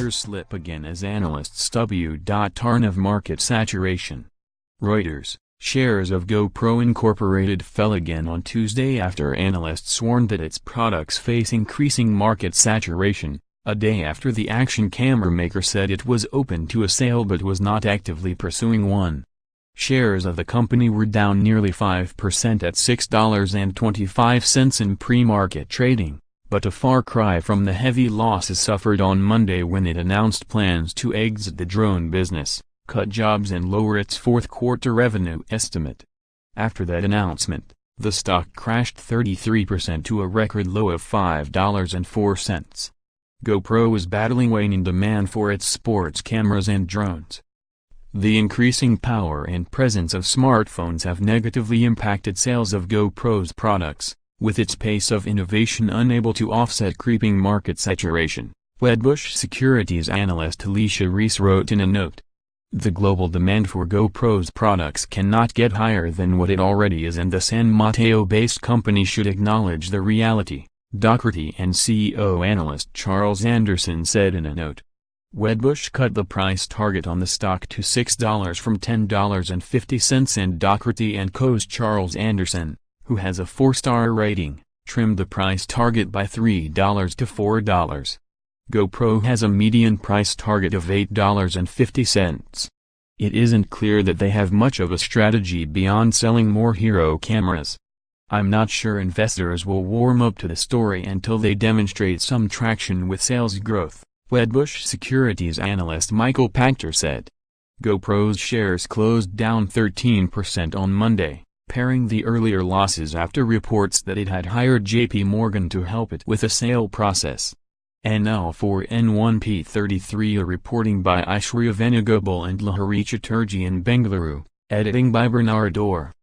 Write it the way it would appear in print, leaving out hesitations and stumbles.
Reuters slip again as analysts w.arn of market saturation. Reuters, shares of GoPro Inc. fell again on Tuesday after analysts warned that its products face increasing market saturation, a day after the action camera maker said it was open to a sale but was not actively pursuing one. Shares of the company were down nearly 5% at $6.25 in pre-market trading, but a far cry from the heavy losses suffered on Monday when it announced plans to exit the drone business, cut jobs and lower its fourth-quarter revenue estimate. After that announcement, the stock crashed 33% to a record low of $5.04. GoPro is battling waning demand for its sports cameras and drones. The increasing power and presence of smartphones have negatively impacted sales of GoPro's products, with its pace of innovation unable to offset creeping market saturation, Wedbush Securities analyst Alicia Reese wrote in a note. The global demand for GoPro's products cannot get higher than what it already is, and the San Mateo-based company should acknowledge the reality, Dougherty and CEO analyst Charles Anderson said in a note. Wedbush cut the price target on the stock to $6 from $10.50, and Dougherty & Co.'s Charles Anderson, who has a 4-star rating, trimmed the price target by $3 to $4. GoPro has a median price target of $8.50. It isn't clear that they have much of a strategy beyond selling more hero cameras. I'm not sure investors will warm up to the story until they demonstrate some traction with sales growth, Wedbush Securities analyst Michael Pachter said. GoPro's shares closed down 13% on Monday, pairing the earlier losses after reports that it had hired J.P. Morgan to help it with a sale process. NL4N1P33 reporting by Aishwarya Venugopal and Lahari Chatterjee in Bengaluru, editing by Bernard Orr.